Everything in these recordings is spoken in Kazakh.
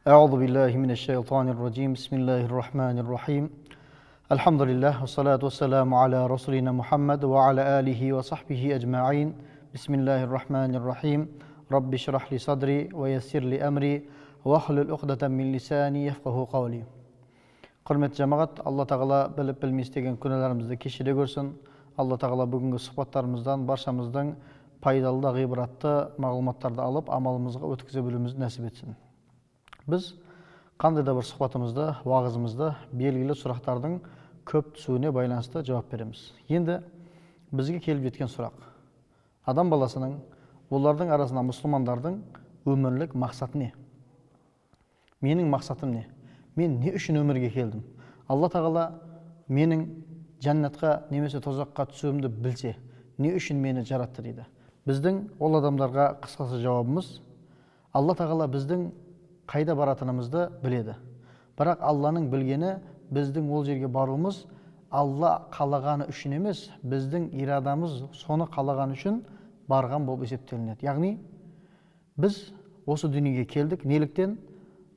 أعوذ بالله من الشيطان الرجيم بسم الله الرحمن الرحيم الحمد لله والصلاة والسلام على رسولنا محمد وعلى آله وصحبه أجمعين بسم الله الرحمن الرحيم رب اشرح لي صدري ويسر لي أمري واحلل عقدة من لساني يفقهوا قولي. Құрметті жамағат, Алла тағала біліп білмей істеген күнәларымызды кешіре көрсін. Алла тағала бүгінгі сұхбаттарымыздан баршамыздың пайдалы да ғибратты мағлұматтарды алып, амалымызға өткізе білуімізді нәсіп етсін. Біз қандай да бір сұхбатымызды, уағызымызды белгілі сұрақтардың көп түсуіне байланысты жауап береміз. Енді бізге келіп жеткен сұрақ. Адам баласының, олардың арасында мұсылмандардың өмірлік мақсаты не? Менің мақсатым не? Мен не үшін өмірге келдім? Алла тағала менің жәннатқа немесе тозаққа түсуімді білсе, не үшін мені жаратты дейді. Біздің ол адамдарға қысқасы жауабымыз, Алла тағала біздің қайда баратынымызды біледі. Бірақ Алланың білгені біздің ол жерге баруымыз Алла қалағаны үшін емес, біздің ирадамыз соны қалаған үшін барған болып есептелінеді. Яғни біз осы дүниеге келдік, неліктен?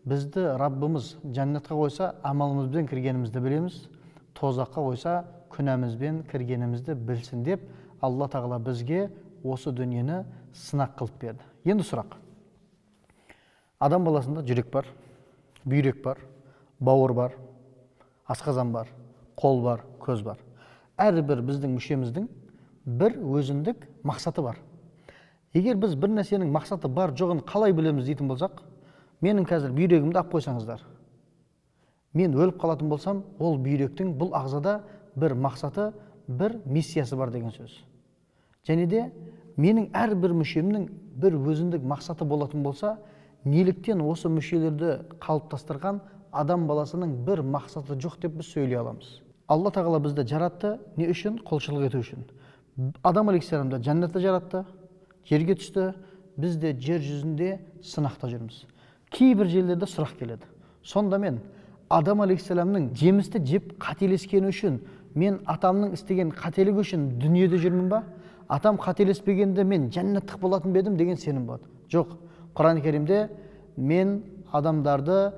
Бізді Раббымыз жәннатқа қойса, амалымызбен кіргенімізді білеміз, тозаққа қойса, күнәмізбен кіргенімізді білсін деп, Алла тағала бізге осы дүниені сынақ қылып берді. Енді сұрақ. Адам баласында жүрек бар, бүйрек бар, бауыр бар, асқазан бар, қол бар, көз бар. Әрбір біздің мүшеміздің бір өзіндік мақсаты бар. Егер біз бір нәрсенің мақсаты бар жоғын қалай білеміз дейтін болсақ, менің қазір бүйрегімді ап қойсаңыздар, мен өліп қалатын болсам, ол бүйректің бұл ағзада бір мақсаты, бір миссиясы бар деген сөз. Және де менің әрбір мүшемнің бір өзіндік мақсаты болатын болса, неліктен осы мүшелерді қалыптастырған адам баласының бір мақсаты жоқ деп біз сөйлей аламыз. Алла тағала бізді жаратты, не үшін? Құлшылық ету үшін. Адам алейхиссаламды жәннатта жаратты, жерге түсті, біз де жер жүзінде сынақта жүрміз. Кейбір жерлерде сұрақ келеді. Сонда мен Адам алейхиссаламның жемісті жеп қателескені үшін, мен атамның істеген қателігі үшін дүниеде жүрмін ба? Атам қателеспегенде мен жәннаттық болатын бедім деген сенім болады. Жоқ. Құран Кәрімде мен адамдарды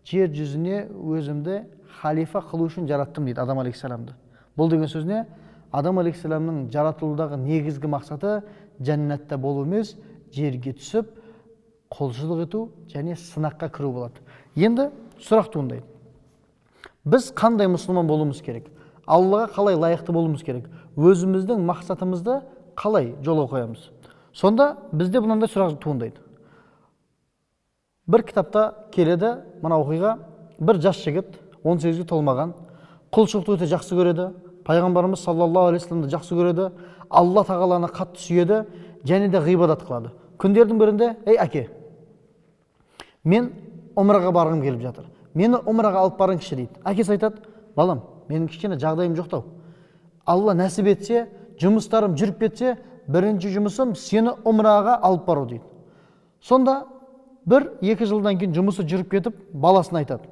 жер жүзіне өзімді халифа қылу үшін жараттым дейді Адам алейхиссаламды. Бұл деген сөз не? Адам алейхиссаламның жаратылудағы негізгі мақсаты жәннатта болу емес, жерге түсіп құлшылық ету және сынаққа кіру болады. Енді сұрақ туындайды. Біз қандай мұсылман болуымыз керек? Аллаға қалай лайықты болуымыз керек? Өзіміздің мақсатымызды қалай жолға қоямыз? Сонда бізде мынандай сұрақ туындайды. Бір кітапта келеді мына оқиға, бір жас жігіт 18-ге толмаған, құлшылықты өте жақсы көреді, пайғамбарымыз саллаллаху алейхи вассаламды жақсы көреді, Алла тағаланы қатты сүйеді, және де ғибадат қылады. Күндердің бірінде, ей әке, мен умраға барғым келіп жатыр. Мені умраға алып барыңызшы дейді. Әкесі айтады, балам, менің кішкене жағдайым жоқтау. Алла нәсіп етсе, жұмыстарым жүріп кетсе, бірінші жұмысым сені умраға алып бару дейді. Сонда бір-екі жылдан кейін жұмысы жүріп кетіп, баласына айтады.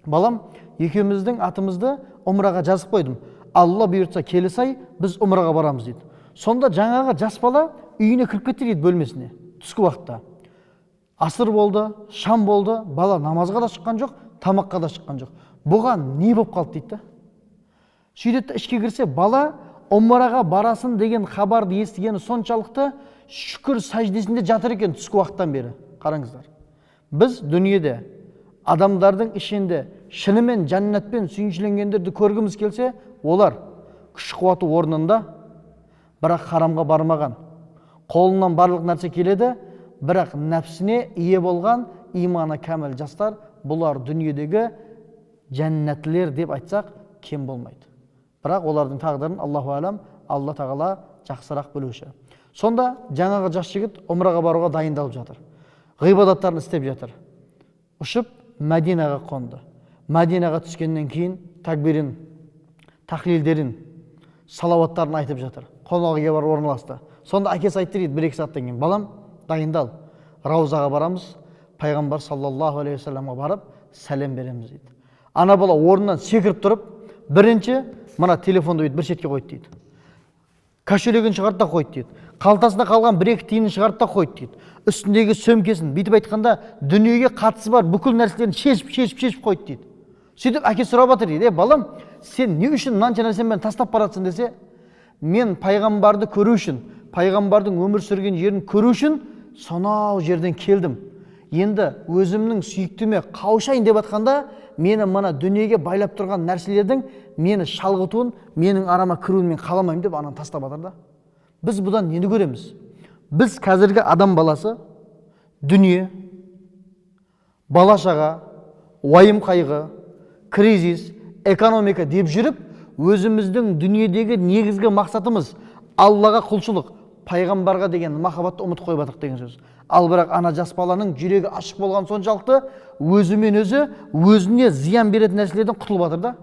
Балам, екеуміздің атымызды умраға жазып қойдым. Алла бұйыртса келе сай, біз умраға барамыз дейді. Сонда жаңағы жас бала үйіне кіріп кетті дейді, бөлмесіне, түскі уақытта. Асыр болды, шам болды, бала намазға да шыққан жоқ, тамаққа да шыққан жоқ. Бұған не болып қалды дейді. Сөйтеді, ішке кірсе, бала умраға барасын деген хабарды естігені соншалықты шүкір сәждесінде жатыр екен түскі уақыттан бері. Қараңыздар. Біз дүниеде адамдардың ішінде шынымен жәннатпен сүйіншіленгендерді көргіміз келсе, олар күш қуаты орнында, бірақ харамға бармаған. Қолынан барлық нәрсе келеді, бірақ нәпсіне ие болған иманы кәміл жастар, бұлар дүниедегі жәннәтлер деп айтсақ кем болмайды. Бірақ олардың тағдырын Аллаху алам, Алла тағала жақсырақ білуші. Сонда жаңағы жас жігіт умраға баруға дайындалып жатыр. Ғибадаттарын істеп жатыр. Ұшып Мәдинаға қонды. Мәдинаға түскеннен кейін такбирин, тахлилдерін, салауаттарын айтып жатыр. Қонақүйге барып орналасты. Сонда әкесі айтты дейді бір-екі сағаттан кейін, балам, дайындал, Раузаға барамыз, пайғамбар саллаллаху алейхи вассаламға барып сәлем береміз дейді. Ана бала орнынан секіріп тұрып, бірінші мына телефонды бір шетке қойды дейді. Кошелегін шығарды да қойды дейді. Қалтасында қалған бір-екі тиынын шығарды да қойды дейді. үстіндегі сөмкесін, бүйтіп айтқанда дүниеге қатысы бар бүкіл нәрселерін шешіп қойды дейді. Сөйтіп әке сұрап жатыр дейді, балам, сен не үшін мынанша нәрсені тастап баратсың десе, мен пайғамбарды көру үшін, пайғамбардың өмір сүрген жерін көру үшін сонау жерден келдім. Енді өзімнің сүйіктіме қауышайын деп жатқанда, мені мына дүниеге байлап тұрған нәрселердің мені шалғытуын, менің арама кіруін мен қаламаймын деп ананы тастап жатыр да. Біз бұдан нені көреміз? Біз қазіргі адам баласы дүние, бала-шаға, уайым қайғы, кризис, экономика деп жүріп, өзіміздің дүниедегі негізгі мақсатымыз Аллаға құлшылық, пайғамбарға деген махаббатты ұмытып қойып жатырық деген сөз. Ал бірақ ана жас баланың жүрегі ашық болған соншалықты өзімен өзі өзіне зиян беретін нәрселерден құтылып жатыр да.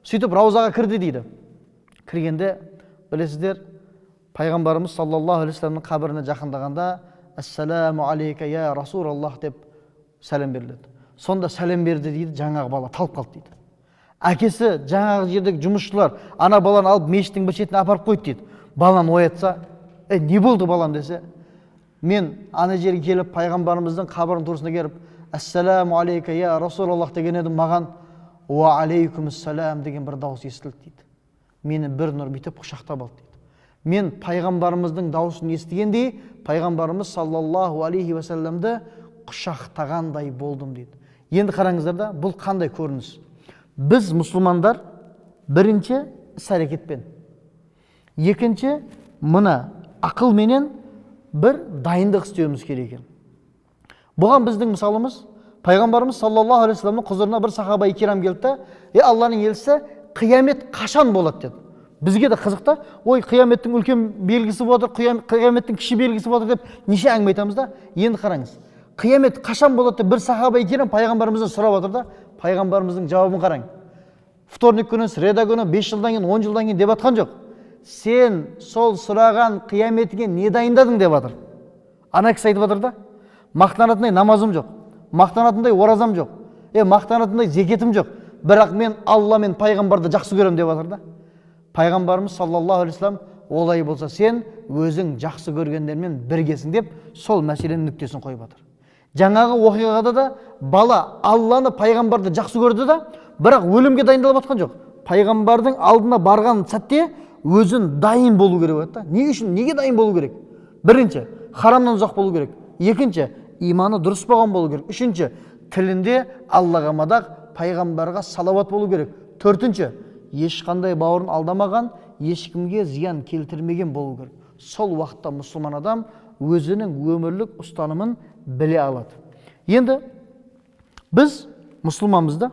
Сөйтіп раузаға кірді дейді. Кіргенде білесіздер, пайғамбарымыз саллаллаху алейхи вассаламның қабіріне жақындағанда ассаламу алейка я расулаллах деп сәлем беріледі. Сонда сәлем берді дейді, жаңағы бала талып қалды дейді. Әкесі жаңағы жердегі жұмысшылар ана баланы алып мешіттің бір шетіне апарып қойды дейді. Баланы оятса, не болды балам десе, мен ана жерге келіп пайғамбарымыздың қабірінің турасына келіп ассаламу алейка я расулаллах деген едім, маған уа алейкумассалам деген бір дауыс естілді дейді. Мені бір нұр бүйтіп құшақтап алды дейді. Мен пайғамбарымыздың дауысын естігендей, пайғамбарымыз саллаллаху алейхи уассаламды құшақтағандай болдым дейді. Енді қараңыздар да, бұл қандай көрініс? Біз мұсылмандар бірінші іс-әрекетпен, екінші мына ақылменен бір дайындық істеуіміз керек екен. Бұған біздің мысалымыз, пайғамбарымыз саллаллаху алейхи вассаламның құзырына бір сахаба-и кирам келді, Алланың елшісі, қиямет қашан болады деді. Бізге де қызықта, ой, қияметтің үлкен белгісі болады, қияметтің кіші белгісі болады деп неше әңгіме айтамыз да. Енді қараңыз, қиямет қашан болады деп бір сахаба-и кирам пайғамбарымыздан сұрап отыр да, пайғамбарымыздың жауабын қараң. Вторник күні, среда күні, 5 жылдан кейін, 10 жылдан кейін деп атқан жоқ. Сен сол сұраған қияметке не дайындадың деп жатыр. Ана кісі айтып жатыр да, мақтанатындай намазым жоқ, мақтанатындай оразам жоқ, мақтанатындай зекетім жоқ, бірақ мен Алла мен пайғамбарды жақсы көрем деп жатыр да. Пайғамбарымыз саллаллаху алейхи вассалам, олай болса сен өзің жақсы көргендермен біргесің деп сол мәселенің нүктесін қойып жатыр. Жаңағы оқиғада да бала Алланы, пайғамбарды жақсы көрді да, бірақ өлімге дайындалып жатқан жоқ. Пайғамбардың алдына барған сәтте өзін дайын болу керек та. Не үшін? Неге дайын болу керек? Бірінші, харамнан ұзақ болу керек. Екінші, иманы дұрыс болған болу керек. Үшінші, тілінде Аллаға мадақ, пайғамбарға салауат болу керек. Төртінші, ешқандай бауырын алдамаған, ешкімге зиян келтірмеген болу керек. Сол уақытта мұсылман адам өзінің өмірлік ұстанымын біле алады. Енді біз мұсылманбыз да,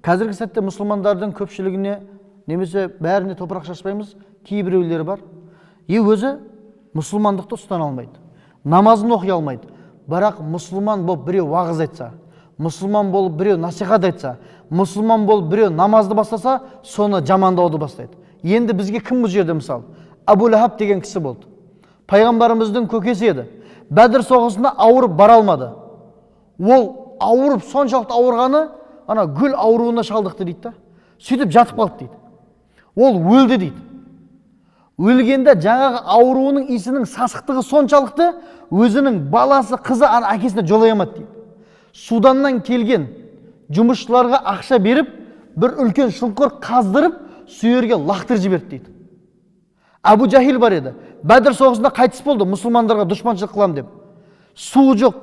қазіргі сәтте мұсылмандардың көпшілігіне немесе бәріне топырақ шашпаймыз, кейбіреулері бар. Өзі мұсылмандықты ұстана алмайды, намазын оқи алмайды. Бірақ мұсылман болып біреу уағыз айтса, мұсылман болып біреу насихат айтса, мұсылман болып біреу намазды бастаса, соны жамандауды бастайды. Енді бізге кім бұл жерде мысал? Абу Лахаб деген кісі болды. Пайғамбарымыздың көкесі еді. Бәдір соғысына ауырып бара алмады. Ол ауырып соншалықты ауырғаны, ана гүл ауруына шалдықты дейді да. Сөйтіп жатып қалды дейді. Ол өлді дейді. Өлгенде жаңағы ауруының исінің сасықтығы соншалықты, өзінің баласы, қызы әкесіне жолай алмады дейді. Суданнан келген жұмысшыларға ақша беріп, бір үлкен шұңқыр қаздырып, сүйерге лақтырып жіберді дейді. Абу Жахил бар еді. Бәдір соғысында қайтыс болды, мұсылмандарға дұшпаншылық қылам деп. Суы жоқ,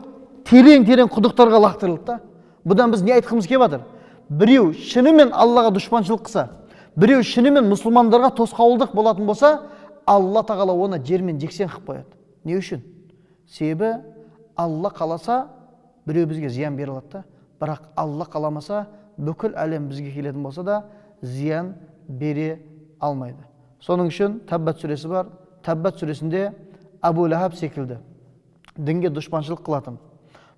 терең-терең құдықтарға лақтырылды да. Бұдан біз не айтқымыз келіп жатыр? Біреу шынымен Аллаға дұшпаншылық қылса, біреу шынымен мұсылмандарға тосқауылдық болатын болса, Алла тағала оны жермен жексен қылып қояды. Не үшін? Себебі Алла қаласа біреу бізге зиян бере алады да, бірақ Алла қаламаса бүкіл әлем бізге келетін болса да зиян бере алмайды. Соның үшін Таббат сүресі бар. Таббат сүресінде Абу Лахаб секілді дінге дұшпаншылық қылатын,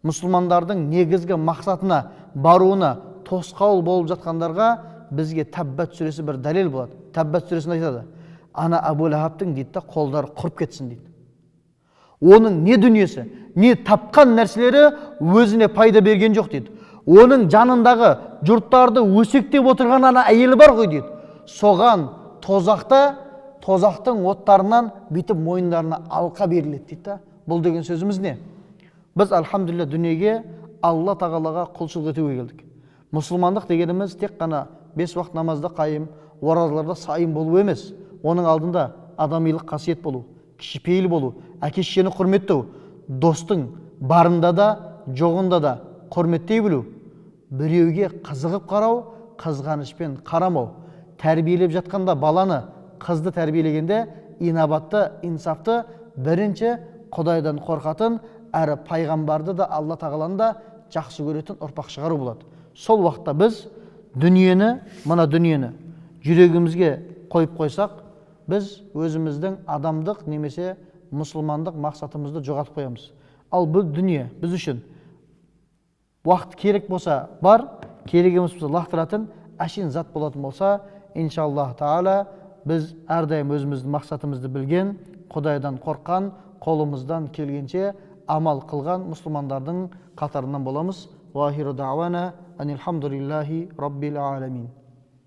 мұсылмандардың негізгі мақсатына баруына тосқауыл болып жатқандарға бізге Таббат сүресі бір дәлел болады. Таббат сүресінде айтады, ана Абу Лахабтың дейді, қолдары құрып кетсін дейді. Оның не дүниесі, не тапқан нәрселері өзіне пайда берген жоқ дейді. Оның жанындағы жұрттарды өсектеп отырған ана әйелі бар ғой дейді. Соған тозақтың оттарынан бүйтіп мойындарына алқа беріледі дейді. Бұл деген сөзіміз не? Біз альхамдулилля дүниеге Алла тағалаға құлшылық етуге келдік. Мұсылмандық дегеніміз тек қана 5 уақыт намазда қайым, оразаларда сайым болу емес. Оның алдында адамилық қасиет болу, кішіпейіл болу, әке шешені құрметтеу, достың барында да, жоғында да құрметтей білу, біреуге қызығып қарау, қызғанышпен қарамау, тәрбиелеп жатқанда баланы, қызды тәрбиелегенде инабатты, инсафты, бірінші Құдайдан қорқатын, әрі пайғамбарды да Алла тағаланы да жақсы көретін ұрпақ шығару болады. Сол уақытта біз мына дүниені жүрегімізге қойып қойсақ, біз өзіміздің адамдық немесе мұсылмандық мақсатымызды жоғалтып қоямыз. Ал бұл дүние біз үшін уақыт керек болса бар, керек емес болса лақтыратын әшейін зат болатын болса, иншаллах тағала біз әрдайым өзіміздің мақсатымызды білген, Құдайдан қорққан, қолымыздан келгенше амал қылған мұсылмандардың қатарынан боламыз. Ва ахиру дa'вана анил хамдулиллахи раббил аламин.